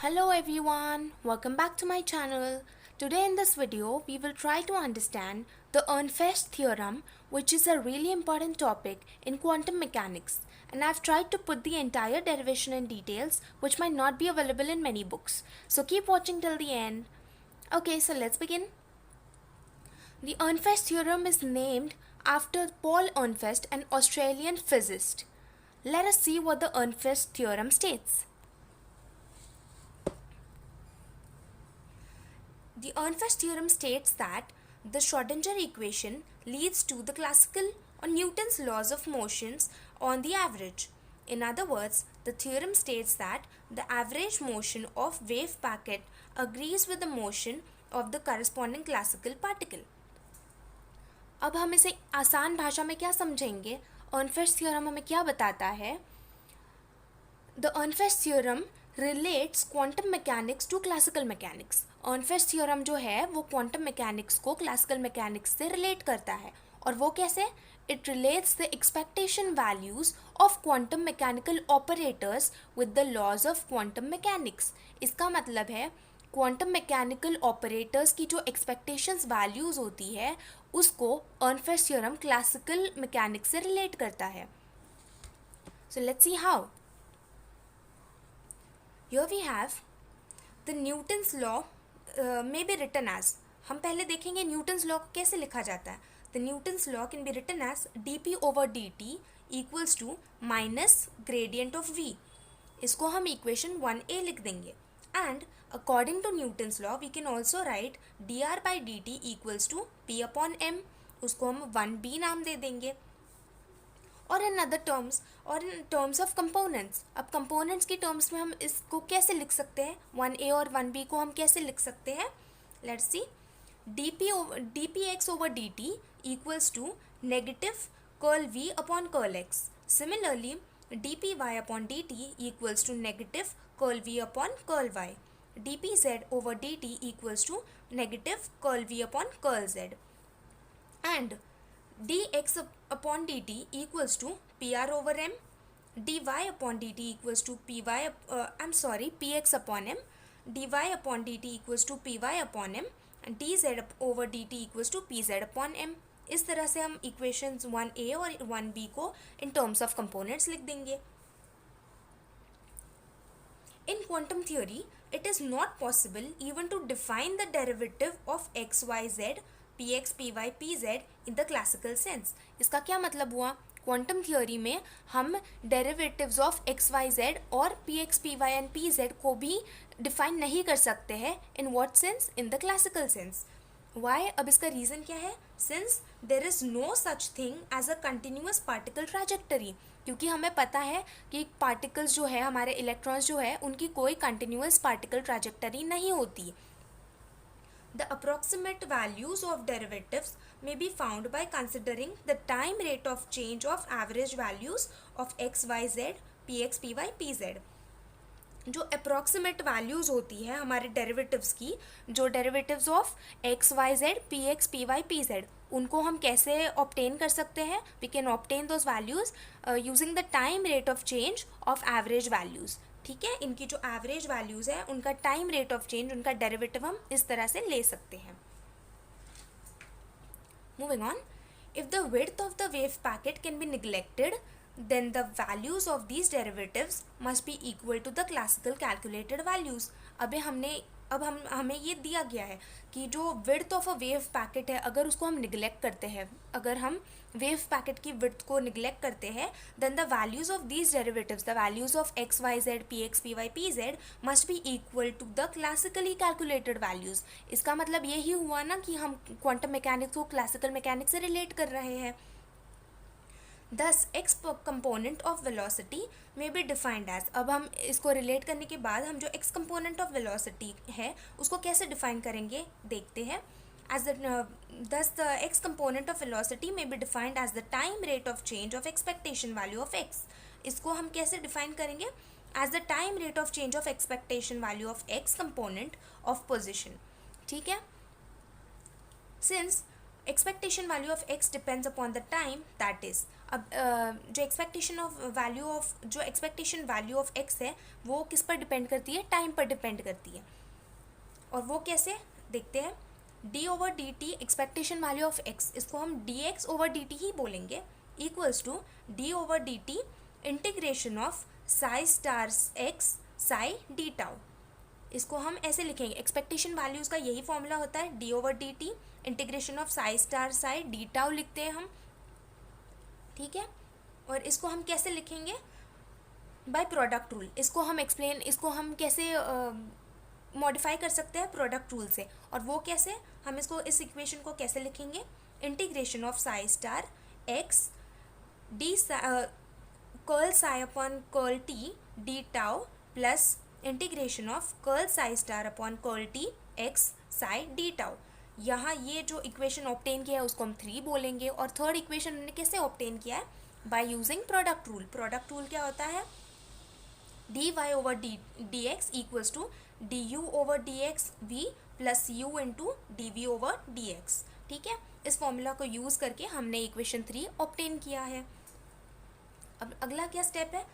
Hello everyone, welcome back to my channel. Today in this video, we will try to understand the Ehrenfest theorem, which is a really important topic in quantum mechanics. And I've tried to put the entire derivation in details, which might not be available in many books. So keep watching till the end. Okay, so let's begin. The Ehrenfest theorem is named after Paul Ehrenfest, an Australian physicist. Let us see what the Ehrenfest theorem states. The Ehrenfest theorem states that the Schrödinger equation leads to the classical or Newton's laws of motions on the average. In other words, the theorem states that the average motion of wave packet agrees with the motion of the corresponding classical particle. अब हम इसे आसान भाषा में क्या समझेंगे? Ehrenfest theorem हमें क्या बताता है? The Ehrenfest theorem relates quantum mechanics to classical mechanics. Ehrenfest theorem जो है वो quantum mechanics को classical mechanics से relate करता है. और वो कैसे? It relates the expectation values of quantum mechanical operators with the laws of quantum mechanics. इसका मतलब है quantum mechanical operators की जो expectations values होती है उसको Ehrenfest theorem classical mechanics से relate करता है. So let's see how. Here we have the Newton's law may be written as, हम पहले देखेंगे न्यूटन्स लॉ को कैसे लिखा जाता है. The Newton's law can be written as dp over dt equals to minus gradient of v. इसको हम equation 1a लिख देंगे. And according to Newton's law we can also write dr by dt equals to p upon m. उसको हम 1b नाम दे देंगे. और in other terms और इन टर्म्स ऑफ कंपोनेंट्स. अब कंपोनेंट्स की टर्म्स में हम इसको कैसे लिख सकते हैं? 1a और 1b को हम कैसे लिख सकते हैं? Let's see. dpx over dt equals to negative curl v upon curl x. Similarly, dpy upon dt equals to negative curl v upon curl y. dpz over dt equals to negative curl v upon curl z. And dx upon dt equals to pr over m, dy upon dt equals to px upon m, dy upon dt equals to py upon m, and dz over dt equals to pz upon m. इस तरह से हम equations 1a और 1b को in terms of components लिख देंगे. In quantum theory, it is not possible even to define the derivative of x, y, z, px, py, pz in the classical sense. इसका क्या मतलब हुआ? क्वांटम थ्योरी में हम derivatives of x Y z और p x P y and p z को भी define नहीं कर सकते हैं. In what sense? In the classical sense. Why? अब इसका रीज़न क्या है? Since there is no such thing as a continuous particle trajectory. क्योंकि हमें पता है कि पार्टिकल्स जो है, हमारे इलेक्ट्रॉन्स जो है, उनकी कोई कंटिन्यूअस पार्टिकल ट्रैजेक्टरी नहीं होती. The approximate values of derivatives may be found by considering the time rate of change of average values of x, y, z, px, py, pz. जो अप्रॉक्सीमेट वैल्यूज़ होती है हमारे डेरिवेटिव्स की, जो derivatives of x Y Z P x P Y P Z, उनको हम कैसे obtain कर सकते हैं? We can obtain those values using the time rate of change of average values. ठीक है, इनकी जो एवरेज वैल्यूज़ है उनका टाइम रेट ऑफ चेंज, उनका डेरिवेटिव हम इस तरह से ले सकते हैं. Moving on. If the width of the wave packet can be neglected, then the values of these derivatives must be equal to the classical calculated values. अब हमें ये दिया गया है कि जो width of a wave packet है, अगर उसको हम निगलेक्ट करते हैं, अगर हम वेव पैकेट की विड्थ को निगलेक्ट करते हैं, then the values of these derivatives, the values of x Y Z P x P Y P Z must be equal to the classically calculated values. इसका मतलब यही हुआ ना कि हम क्वांटम मैकेनिक्स को क्लासिकल मैकेनिक्स से रिलेट कर रहे हैं. Thus, x component of velocity may be defined as, अब हम इसको रिलेट करने के बाद हम जो x component of velocity है उसको कैसे डिफाइन करेंगे देखते हैं. Thus the x component of velocity may be defined as the time rate of change of expectation value of x. इसको हम कैसे डिफाइन करेंगे? As the time rate of change of expectation value of x component of position. ठीक है. Since expectation value of x depends upon the time, that is, अब जो expectation value of x है वो किस पर डिपेंड करती है, टाइम पर डिपेंड करती है। और वो कैसे देखते हैं, d over D T expectation value of x, इसको हम d x over D t ही बोलेंगे, equals to d over D t integration of psi star x psi D tau. इसको हम ऐसे लिखेंगे, एक्सपेक्टेशन वैल्यूज़ का यही फॉर्मूला होता है, D over D t integration of psi star Sai D tau लिखते हैं हम, ठीक है। और इसको हम कैसे लिखेंगे, बाय प्रोडक्ट रूल। इसको हम कैसे मॉडिफाई कर सकते हैं, प्रोडक्ट रूल से। और वो कैसे, हम इसको इस इक्वेशन को कैसे लिखेंगे, integration of psi star x D curl psi upon curl T D tau plus integration of curl psi star upon curl T x psi D tau. यहाँ ये जो इक्वेशन ऑब्टेन किया है उसको हम 3 बोलेंगे। और थर्ड इक्वेशन हमने कैसे ऑब्टेन किया है, by using product rule. Product rule क्या होता है, D Y over D X equals to D U over D X V plus U into D V over D X, ठीक है। इस फॉर्मूला को यूज़ करके हमने इक्वेशन 3 ऑब्टेन किया है। अब अगला क्या स्टेप है,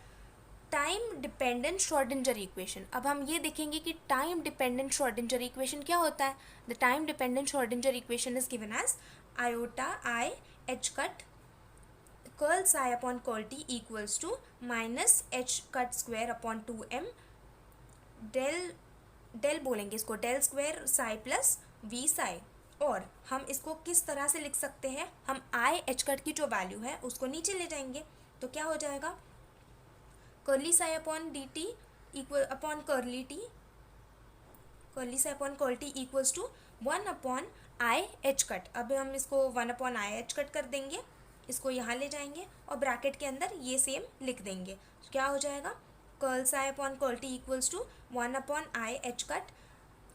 टाइम डिपेंडेंट श्रोडिंगर इक्वेशन। अब हम ये देखेंगे कि टाइम डिपेंडेंट श्रोडिंगर इक्वेशन क्या होता है। The time dependent Schrodinger equation is given as iota I H cut curl psi upon curl T equals to minus H cut square upon 2m del बोलेंगे इसको, del square psi plus V psi. और हम इसको किस तरह से लिख सकते हैं, हम आई एच कट की जो वैल्यू है उसको नीचे ले जाएंगे, तो क्या हो जाएगा, curly psi upon D T equal upon curly T, curly psi upon curl T equals to 1 upon I H cut. अब हम इसको 1 अपॉन आई एच कट कर देंगे, इसको यहाँ ले जाएंगे और ब्रैकेट के अंदर ये सेम लिख देंगे। तो क्या हो जाएगा, curl psi upon curl T equals to 1 upon I H cut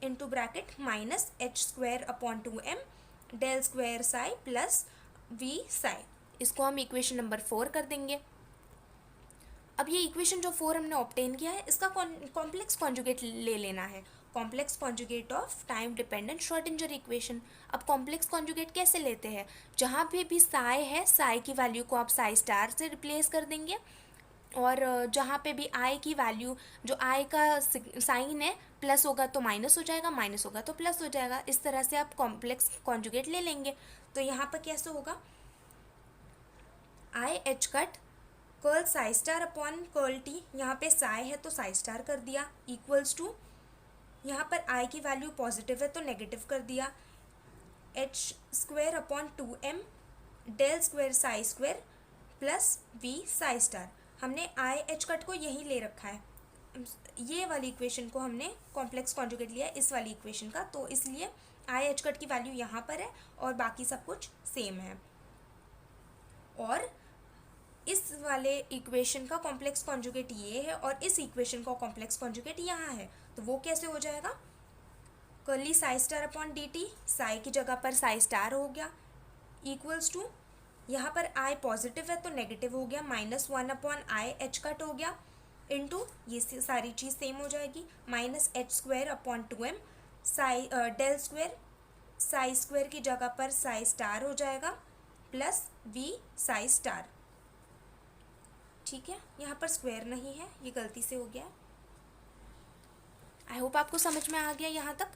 into bracket minus H square upon 2m del square psi plus V psi. इसको हम इक्वेशन नंबर 4 कर देंगे। अब ये इक्वेशन जो 4 हमने ऑब्टेन किया है इसका कॉम्प्लेक्स कॉन्जुगेट ले लेना है, complex conjugate of time dependent Schrodinger equation. अब कॉम्प्लेक्स कॉन्जुगेट कैसे लेते हैं, जहाँ पे भी साई है साई की वैल्यू को आप साई स्टार से रिप्लेस कर देंगे, और जहाँ पे भी आई की वैल्यू, जो आई का साइन है प्लस होगा तो माइनस हो जाएगा, माइनस होगा तो प्लस हो जाएगा। इस तरह से आप कॉम्प्लेक्स कॉन्जुगेट ले लेंगे। तो यहाँ पर कैसे होगा, I H cut curl psi star upon curl T, यहाँ पे साई है तो साई स्टार कर दिया, इक्वल्स टू यहाँ पर आई की वैल्यू पॉजिटिव है तो नेगेटिव कर दिया, H square upon 2m del square psi square plus V psi star. हमने आई एच कट को यही ले रखा है, ये वाली इक्वेशन को हमने कॉम्प्लेक्स कॉन्जुगेट लिया इस वाली इक्वेशन का, तो इसलिए आई एच कट की वैल्यू यहाँ पर है और बाकी सब कुछ सेम है। और इस वाले इक्वेशन का कॉम्प्लेक्स कॉन्जुगेट ये है और इस इक्वेशन का कॉम्प्लेक्स कॉन्जुगेट यहाँ है, तो वो कैसे हो जाएगा, curly Sai star upon D T, Sai की जगह पर साई स्टार हो गया, इक्वल्स टू यहाँ पर आई पॉजिटिव है तो नेगेटिव हो गया, minus 1 upon I H cut हो गया, इंटू ये सारी चीज़ सेम हो जाएगी, minus H square upon 2m psi del square psi square की जगह पर साई स्टार हो जाएगा प्लस वी साई स्टार, ठीक है। यहाँ पर स्क्वायर नहीं है, ये गलती से हो गया। आई होप आपको समझ में आ गया यहाँ तक।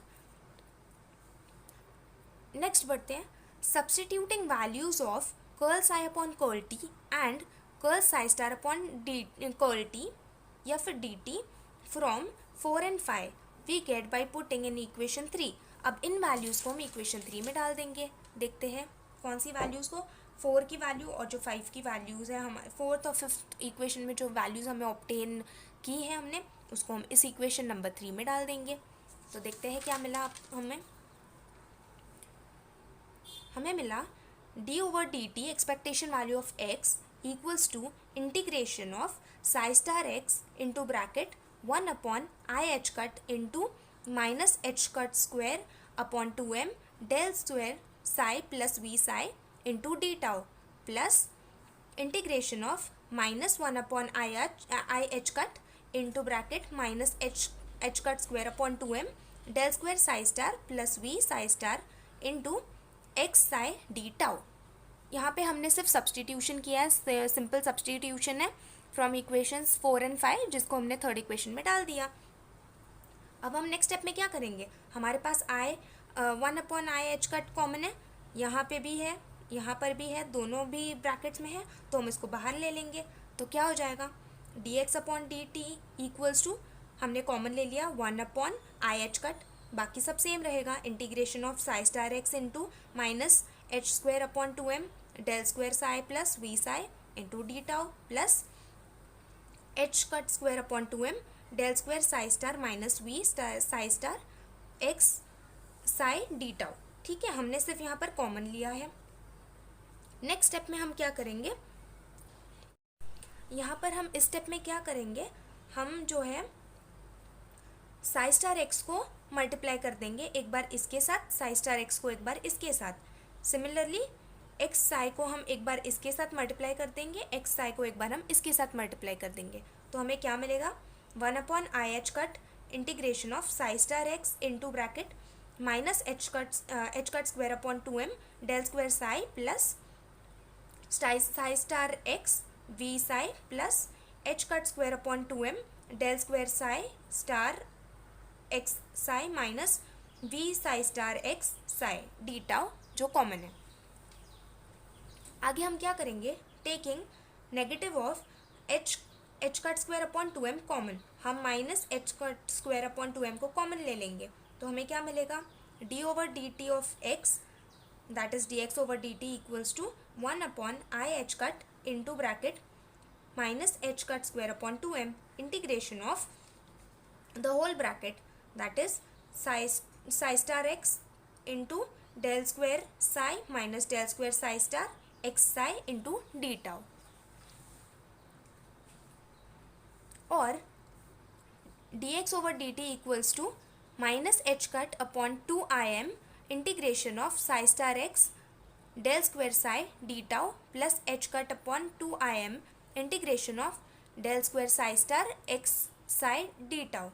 नेक्स्ट बढ़ते हैं, substituting values of curl psi upon curl T and curl psi star upon D curl T या फिर D T from 4 and 5 we get by putting in equation 3। अब इन वैल्यूज़ को हम इक्वेशन 3 में डाल देंगे। देखते हैं कौन सी वैल्यूज़ को, 4 की वैल्यू और जो 5 की वैल्यूज़ है, हमारे 4th और 5th इक्वेशन में जो वैल्यूज़ हमें ऑब्टेन की है हमने, उसको हम इस इक्वेशन नंबर 3 में डाल देंगे। तो देखते हैं क्या मिला हमें मिला D over D T expectation value of X equals to integration of psi star X into bracket 1 upon I H cut into minus H cut square upon 2m del square psi plus V psi into D tau plus integration of minus 1 upon I H cut into bracket minus H cut square upon 2m del square psi star plus V psi star into X psi D tau. यहाँ पे हमने सिर्फ substitution किया है, simple substitution है from equations 4 and 5, जिसको हमने third equation में डाल दिया। अब हम नेक्स्ट स्टेप में क्या करेंगे, हमारे पास आई 1/i h कॉमन है, यहाँ पे भी है, यहाँ पर भी है, दोनों भी ब्रैकेट्स में है, तो हम इसको बाहर ले लेंगे। तो क्या हो जाएगा, dx/dt इक्वल्स टू, हमने कॉमन ले लिया 1/i h, बाकी सब सेम रहेगा, integration of psi star X into minus h²/2m del square psi plus v psi into D tau plus h²/2m del square psi star minus v psi star x psi D tau. ठीक है, हमने सिर्फ यहाँ पर common लिया है। Next step में हम क्या करेंगे, यहाँ पर हम इस स्टेप में क्या करेंगे, हम जो है साई स्टार एक्स को मल्टीप्लाई कर देंगे एक बार इसके साथ, साई स्टार एक्स को एक बार इसके साथ। सिमिलरली एक्स साई को हम एक बार इसके साथ मल्टीप्लाई कर देंगे, एक्स साई को एक बार हम इसके साथ मल्टीप्लाई कर देंगे। तो हमें क्या मिलेगा, 1/i h integration of psi star X into bracket minus h²/2m del square psi plus psi star x v psi plus h²/2m del square psi star x psi minus v psi star x psi D tau, जो common है। आगे हम क्या करेंगे, taking negative of h²/2m common, हम minus h²/2m को common ले लेंगे। तो हमें क्या मिलेगा, d/dt of x that is dx/dt equals to 1/i h into bracket minus h²/2m integration of the whole bracket that is psi star X into del square psi minus del square psi star x psi into D tau, और dx/dt equals to minus h²/2im integration of psi star X del square psi D tau plus h²/2im integration of del square psi star x psi D tau.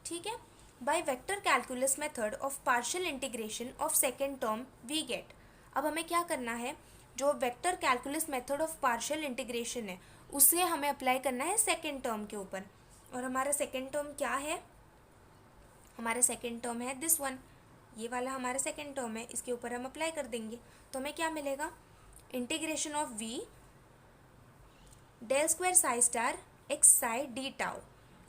ठीक है, by vector calculus method of partial integration of second term we get. अब हमें क्या करना है, जो vector calculus method of partial integration है उसे हमें अप्लाई करना है सेकेंड टर्म के ऊपर। और हमारा सेकेंड टर्म क्या है, हमारा सेकेंड टर्म है दिस वन, ये वाला हमारा सेकेंड टर्म है, इसके ऊपर हम अप्लाई कर देंगे। तो हमें क्या मिलेगा, integration of v del square psi star x psi D tau,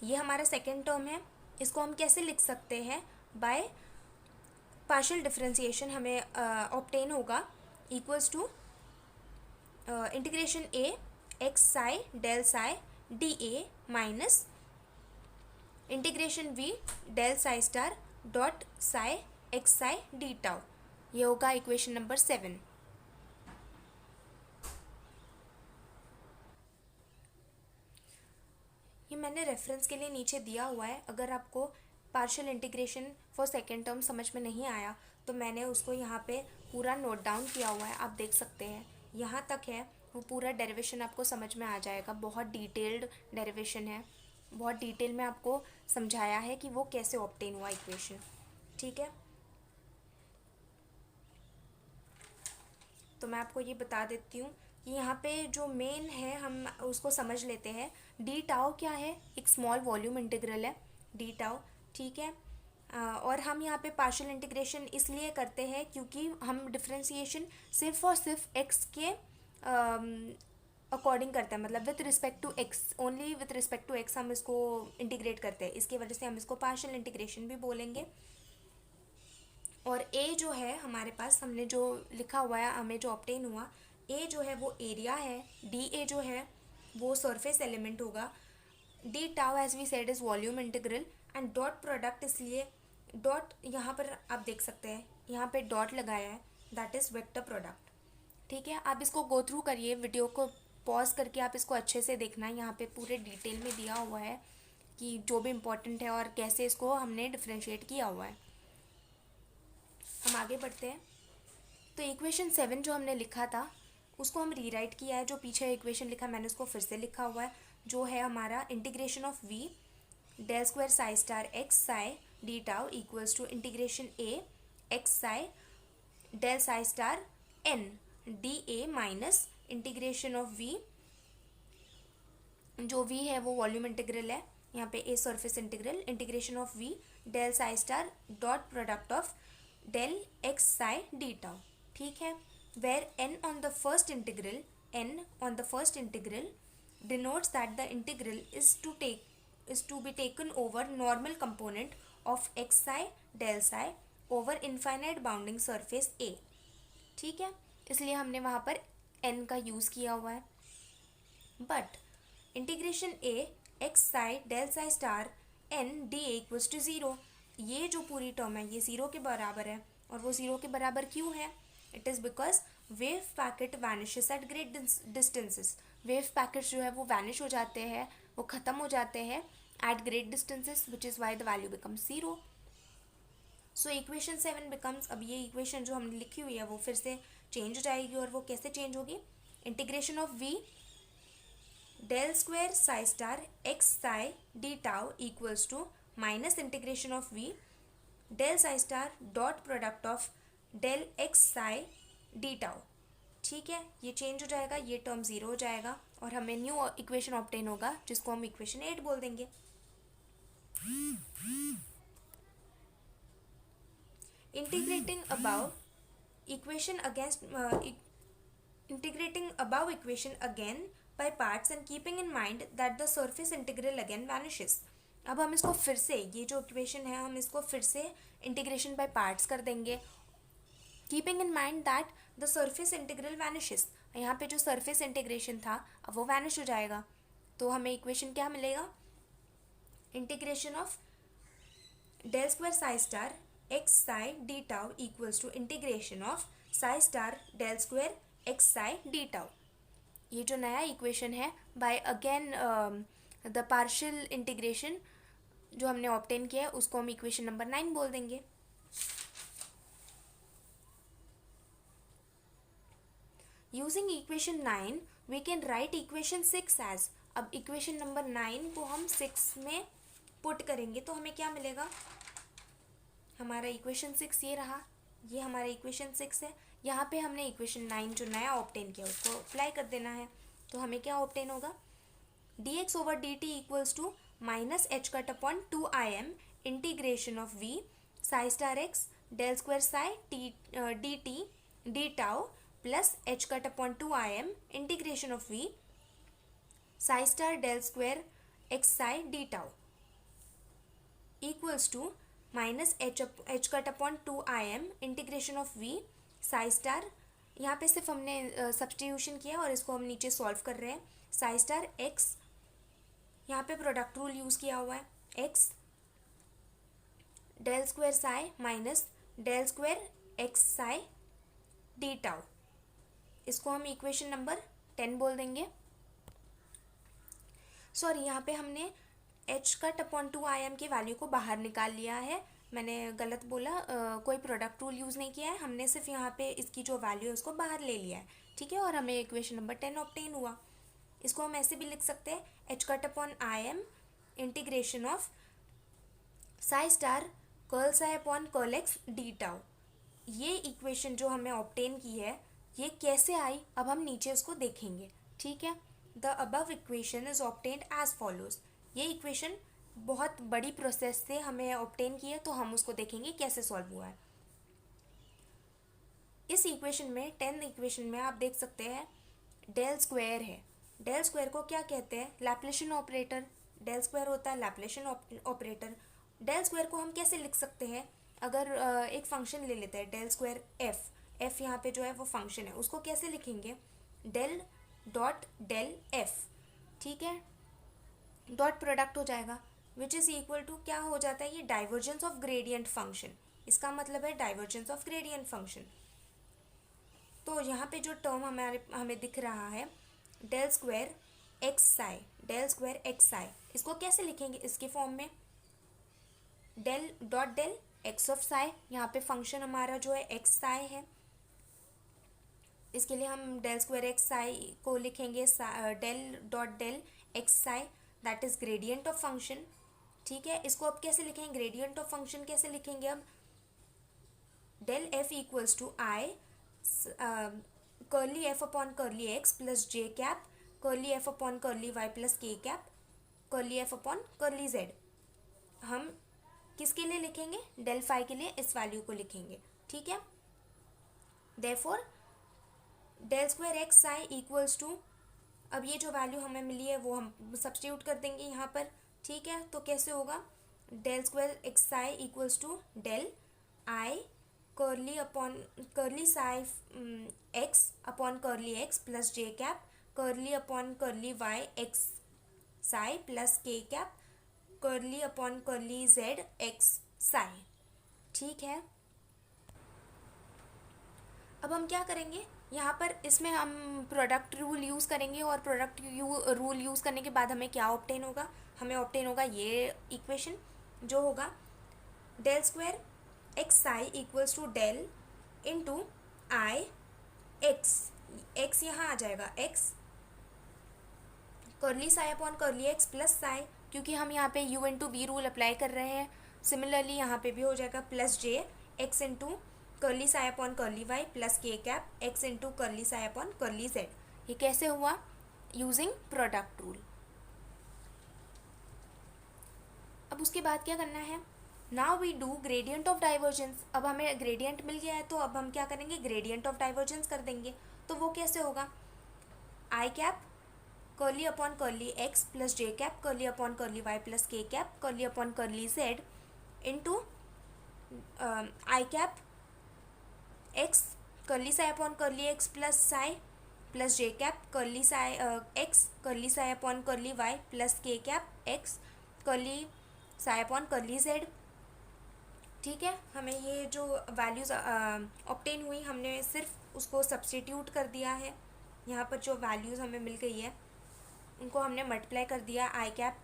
ये हमारा सेकेंड टर्म है। इसको हम कैसे लिख सकते हैं, बाय पार्शियल डिफरेंशिएशन हमें ऑब्टेन होगा equals to integration a x psi del psi D A minus integration v del psi star dot psi X psi D tau, ये होगा इक्वेशन नंबर 7। ये मैंने रेफरेंस के लिए नीचे दिया हुआ है, अगर आपको partial integration for second term समझ में नहीं आया तो मैंने उसको यहाँ पे पूरा नोट डाउन किया हुआ है, आप देख सकते हैं। यहाँ तक है, वो पूरा डेरिवेशन आपको समझ में आ जाएगा, बहुत डिटेल्ड डेरिवेशन है, बहुत डिटेल में आपको समझाया है कि वो कैसे ऑब्टेन हुआ इक्वेशन। ठीक है, तो मैं आपको ये बता देती हूँ कि यहाँ पे जो मेन है हम उसको समझ लेते हैं। डी टाउ क्या है, एक स्मॉल वॉल्यूम इंटीग्रल है डी टाउ। ठीक है, और हम यहाँ पे पार्शियल इंटीग्रेशन इसलिए करते हैं क्योंकि हम डिफरेंशिएशन सिर्फ और सिर्फ एक्स के अकॉर्डिंग करते हैं, मतलब with respect to X, only with respect to X हम इसको इंटीग्रेट करते हैं, इसकी वजह से हम इसको पार्शियल इंटीग्रेशन भी बोलेंगे। और ए जो है हमारे पास, हमने जो लिखा हुआ है, हमें जो ऑब्टेन हुआ, ए जो है वो एरिया है, डी ए जो है वो सरफेस एलिमेंट होगा, D tau as we said is volume integral, and dot product, इसलिए डॉट यहाँ पर आप देख सकते हैं, यहाँ पे डॉट लगाया है, दैट इज वेक्टर प्रोडक्ट। ठीक है, आप इसको गो थ्रू करिए, वीडियो को पॉज करके आप इसको अच्छे से देखना, यहाँ पे पूरे डिटेल में दिया हुआ है कि जो भी इम्पोर्टेंट है और कैसे इसको हमने डिफ्रेंशिएट किया हुआ है। हम आगे बढ़ते हैं। तो इक्वेशन 7 जो हमने लिखा था उसको हम रीराइट किया है, जो पीछे इक्वेशन लिखा मैंने उसको फिर से लिखा हुआ है, जो है हमारा integration of v del square psi star x psi D tau equals to integration a x psi del psi star n d A minus integration of v, जो वी है वो वॉल्यूम इंटीग्रल है, यहाँ पे a surface integral, integration of we del psi star dot product of del x psi D tau, ठीक है। Where n on the first integral, n on the first integral denotes that the integral is to be taken over normal component of x psi del psi over infinite bounding surface A, ठीक है, इसलिए हमने वहाँ पर n का use किया हुआ है। But integration A x psi del psi star n d a equals to zero, ये जो पूरी टर्म है ये ज़ीरो के बराबर है, और वो ज़ीरो के बराबर क्यों है? It is because wave packet vanishes at great distances, wave packets जो है वो वैनिश हो जाते हैं, वो ख़त्म हो जाते हैं at great distances, which is why the value becomes zero. So equation 7 becomes, अब ये इक्वेशन जो हमने लिखी हुई है वो फिर से चेंज हो जाएगी, और वो कैसे चेंज होगी? Integration of we del square psi star x psi D tau equals to minus integration of we del psi star dot product of del x psi D tau, ठीक है, ये चेंज हो जाएगा, ये टर्म ज़ीरो हो जाएगा, और हमें न्यू इक्वेशन ऑब्टेन होगा जिसको हम इक्वेशन 8 बोल देंगे। Integrating above equation against integrating above equation again by parts and keeping in mind that the surface integral again vanishes। अब हम इसको फिर से, ये जो इक्वेशन है हम इसको फिर से इंटीग्रेशन बाय पार्ट्स कर देंगे, keeping in mind that the surface integral vanishes, यहाँ पे जो सरफेस इंटीग्रेशन था अब वो वैनिश हो जाएगा, तो हमें इक्वेशन क्या मिलेगा? Integration of del square psi star x psi D tau equals to integration of psi star del square x psi D tau. ये जो नया इक्वेशन है by again the partial integration जो हमने ऑब्टेन किया है उसको हम इक्वेशन नंबर 9 बोल देंगे। Using equation 9 we can write equation 6 as, अब इक्वेशन नंबर 9 को हम 6 में पुट करेंगे तो हमें क्या मिलेगा? हमारा इक्वेशन 6 ये रहा, ये हमारा इक्वेशन 6 है, यहाँ पे हमने इक्वेशन 9 जो नया ऑब्टेन किया उसको अप्लाई कर देना है, तो हमें क्या ऑब्टेन होगा? dx over dt equals to minus H cut upon 2im integration of v psi star x del square psi D T D tau plus H cut upon 2im integration of v psi star del square x psi D tau equals to minus H cut upon 2im integration of v psi star, यहाँ पे सिर्फ हमने substitution किया और इसको हम नीचे solve कर रहे हैं, साई स्टार एक्स, यहाँ पे प्रोडक्ट रूल यूज़ किया हुआ है, X del square psi minus del square x psi D tau, इसको हम इक्वेशन नंबर 10 बोल देंगे। सॉरी, यहाँ पे हमने एच कट अपॉन 2im की वैल्यू को बाहर निकाल लिया है, मैंने गलत बोला, कोई प्रोडक्ट रूल यूज़ नहीं किया है, हमने सिर्फ यहाँ पे इसकी जो वैल्यू है उसको बाहर ले लिया है, ठीक है, और हमें इक्वेशन नंबर 10 ऑब्टेन हुआ। इसको हम ऐसे भी लिख सकते हैं, H cut upon im integration of psi star curl psi upon curl x d tau. ये इक्वेशन जो हमें ऑब्टेन की है ये कैसे आई, अब हम नीचे उसको देखेंगे, ठीक है। The above equation is obtained as follows, ये इक्वेशन बहुत बड़ी प्रोसेस से हमें ऑब्टेन की है, तो हम उसको देखेंगे कैसे सॉल्व हुआ है। इस इक्वेशन में 10th इक्वेशन में आप देख सकते हैं डेल स्क्वायर है, डेल स्क्वायर को क्या कहते हैं? लैप्लेशियन ऑपरेटर, डेल स्क्वायर होता है लैप्लेशियन ऑपरेटर। डेल स्क्वायर को हम कैसे लिख सकते हैं? अगर एक फंक्शन ले लेते हैं डेल स्क्वायर एफ, एफ यहाँ पे जो है वो फंक्शन है, उसको कैसे लिखेंगे? डेल डॉट डेल एफ, ठीक है, डॉट प्रोडक्ट हो जाएगा विच इज़ इक्वल टू क्या हो जाता है? ये डाइवर्जेंस ऑफ ग्रेडियंट फंक्शन, इसका मतलब है डाइवर्जेंस ऑफ ग्रेडियंट फंक्शन। तो यहाँ पे जो टर्म हमें दिख रहा है del square x psi, del square x psi, इसको कैसे लिखेंगे इसके फॉर्म में? Del dot del X of psi, यहाँ पे फंक्शन हमारा जो है एक्स साई है, इसके लिए हम डेल स्क्वायर एक्स साई को लिखेंगे del dot del x psi, that is gradient of function, ठीक है। इसको अब कैसे लिखेंगे? ग्रेडियंट ऑफ फंक्शन कैसे लिखेंगे? अब del f equals to i curly f upon curly x plus j cap curly f upon curly y plus k cap curly f upon curly z. हम किसके लिए लिखेंगे? डेल फाई के लिए इस वैल्यू को लिखेंगे, ठीक है। Therefore del square x psi equals to, अब ये जो वैल्यू हमें मिली है वो हम सब्स्टिट्यूट कर देंगे यहाँ पर, ठीक है। तो कैसे होगा? Del square x psi equals to del i curly upon curly psi x upon curly x plus j cap curly upon curly y x psi plus k cap curly upon curly z x psi, ठीक है। अब हम क्या करेंगे यहाँ पर, इसमें हम प्रोडक्ट रूल यूज़ करेंगे और प्रोडक्ट रूल यूज़ करने के बाद हमें क्या ऑब्टेन होगा? हमें ऑब्टेन होगा ये इक्वेशन जो होगा del square x psi equals to del into i x यहाँ आ जाएगा x curly psi upon curly x plus psi, क्योंकि हम यहाँ पे u into v rule apply कर रहे हैं। सिमिलरली यहाँ पे भी हो जाएगा plus j x into curly psi upon curly y plus k cap x into curly psi upon curly z. ये कैसे हुआ? Using product rule. अब उसके बाद क्या करना है? Now we do gradient of divergence. अब हमें ग्रेडियंट मिल गया है तो अब हम क्या करेंगे? ग्रेडियंट ऑफ डाइवर्जेंस कर देंगे। तो वो कैसे होगा? I cap curly upon curly x plus j cap curly upon curly y plus k cap curly upon curly z into i cap x curly psi upon curly x plus psi plus j cap curly psi x curly psi upon curly y plus k cap x curly psi upon curly z, ठीक है। हमें ये जो values obtain हुई हमने सिर्फ उसको substitute कर दिया है। यहाँ पर जो वैल्यूज़ हमें मिल गई है उनको हमने मल्टीप्लाई कर दिया i cap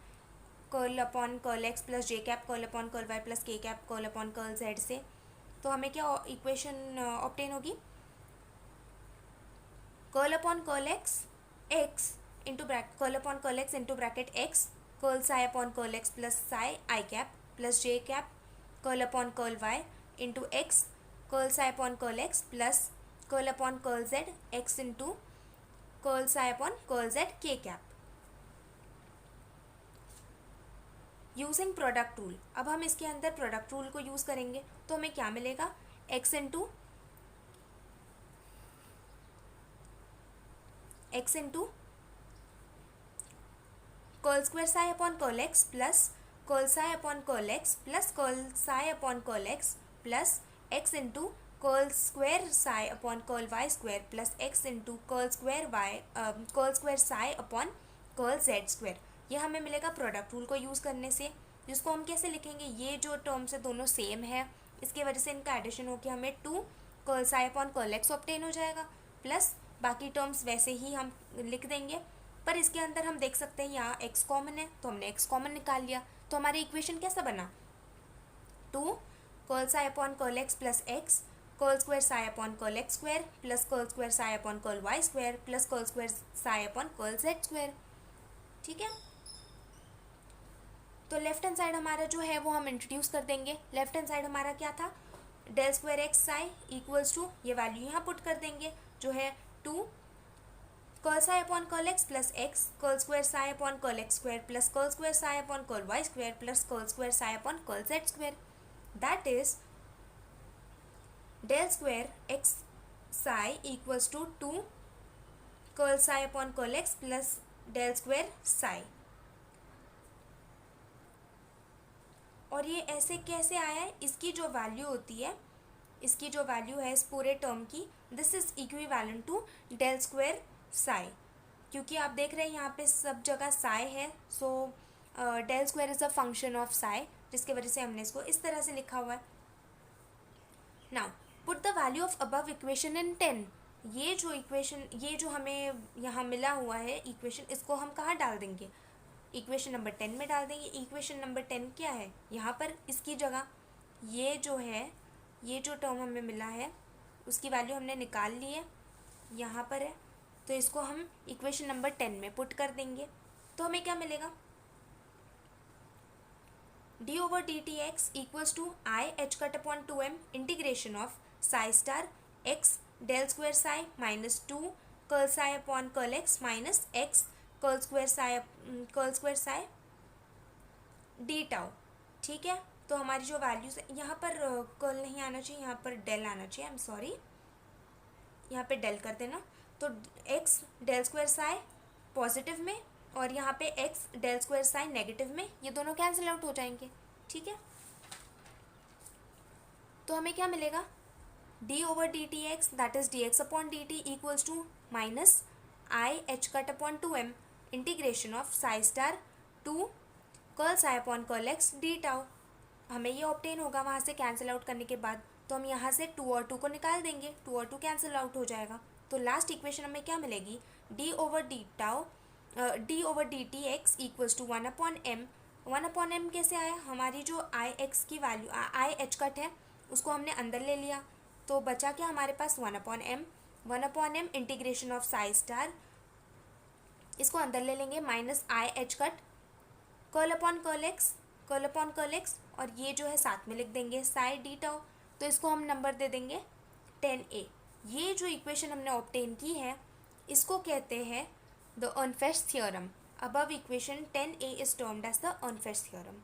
curl upon curl x plus j cap curl upon curl y plus k cap curl upon curl z से। तो हमें क्या इक्वेशन ऑब्टेन होगी? Curl upon curl x into curl upon curl x into bracket x curl psi upon curl x plus psi i cap plus j cap curl upon curl y into x curl psi upon curl x plus curl upon curl Z x into curl psi upon curl Z के cap using product rule. अब हम इसके अंदर product rule को use करेंगे तो हमें क्या मिलेगा? X into curl square psi upon curl x plus curl psi upon curl x plus curl psi upon curl x plus X into curl square psi upon curl Y square plus X into curl square psi upon curl Z square. ये हमें मिलेगा product rule को use करने से, जिसको हम कैसे लिखेंगे? ये जो टर्म्स है दोनों सेम है, इसके वजह से इनका एडिशन होकर हमें 2 curl psi upon curl x obtain हो जाएगा प्लस बाकी टर्म्स वैसे ही हम लिख देंगे। पर इसके अंदर हम देख सकते हैं यहाँ एक्स कॉमन है तो हमने एक्स कॉमन निकाल लिया। तो हमारी इक्वेशन कैसा बना? 2 curl psi upon curl x plus X curl square psi upon curl X square plus curl square psi upon curl Y square plus curl square psi upon curl Z square, ठीक है। तो left hand side हमारा जो है वो हम introduce कर देंगे। लेफ्ट हैंड साइड हमारा क्या था? Del square x psi equals to, ये वैल्यू यहाँ पुट कर देंगे जो है 2 curl psi upon curl x plus X curl square psi upon curl X square plus curl square psi upon curl Y square plus curl square psi upon curl Z square, that is del square x psi equals to 2 curl psi upon curl x plus del square psi. और ये ऐसे कैसे आया है? इसकी जो value होती है, इसकी जो वैल्यू है इस पूरे टर्म की, this is equivalent to del square psi. क्योंकि आप देख रहे हैं यहाँ पे सब जगह साई है, so del square is a function of psi, जिसके वजह से हमने इसको इस तरह से लिखा हुआ है। Now put the value of above equation in 10। ये जो इक्वेशन, ये जो हमें यहाँ मिला हुआ है इक्वेशन, इसको हम कहाँ डाल देंगे? इक्वेशन नंबर 10 में डाल देंगे। इक्वेशन नंबर 10 क्या है? यहाँ पर इसकी जगह ये जो है, ये जो टर्म हमें मिला है उसकी वैल्यू हमने निकाल ली है, यहाँ पर है, तो इसको हम इक्वेशन नंबर 10 में पुट कर देंगे। तो हमें क्या मिलेगा? D over D t x equals to i H cut upon 2m integration of psi star x del square psi minus 2 curl psi upon curl x minus x curl square psi D tau. ठीक है, तो हमारी जो values यहाँ पर curl नहीं आना चाहिए, यहाँ पर डेल आना चाहिए, आई एम सॉरी, यहाँ पे डेल कर देना। तो x del square psi positive में और यहाँ पे x del square psi negative में, ये दोनों कैंसिल आउट हो जाएंगे। ठीक है, तो हमें क्या मिलेगा, d over D t x that is d x upon D t equals to minus i H cut upon 2m integration of psi star 2 curl psi upon curl x d tau. हमें ये obtain होगा वहाँ से cancel out करने के बाद, तो हम यहाँ से 2 और 2 को निकाल देंगे, 2 और 2 कैंसिल आउट हो जाएगा। तो लास्ट इक्वेशन हमें क्या मिलेगी, d over D t x equals to 1/m। 1/m कैसे आया, हमारी जो आई एक्स की वैल्यू आई एच कट है उसको हमने अंदर ले लिया, तो बचा क्या हमारे पास 1/m। 1/m integration of psi star, इसको अंदर ले लेंगे, minus i H cut curl upon curl x और ये जो है साथ में लिख देंगे साई डी टाउ, तो इसको हम नंबर दे देंगे 10a। ये जो इक्वेशन हमने ऑब्टेन की है इसको कहते हैं the Ehrenfest theorem. Above equation 10a is termed as the Ehrenfest theorem.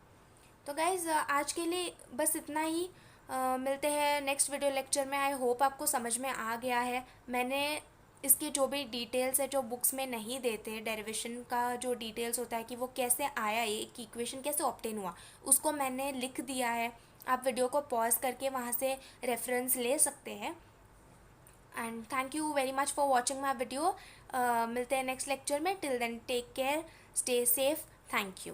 तो गाइज आज के लिए बस इतना ही, मिलते हैं नेक्स्ट वीडियो लेक्चर में। आई होप आपको समझ में आ गया है। मैंने इसकी जो भी डिटेल्स है जो बुक्स में नहीं देते, डेरिवेशन का जो डिटेल्स होता है कि वो कैसे आया, एक इक्वेशन कैसे ऑब्टेन हुआ, उसको मैंने लिख दिया है। आप वीडियो को पॉज करके वहाँ से रेफरेंस ले सकते हैं। And thank you very much for watching my video. मिलते हैं नेक्स्ट लेक्चर में। Till then take care, stay safe, thank you.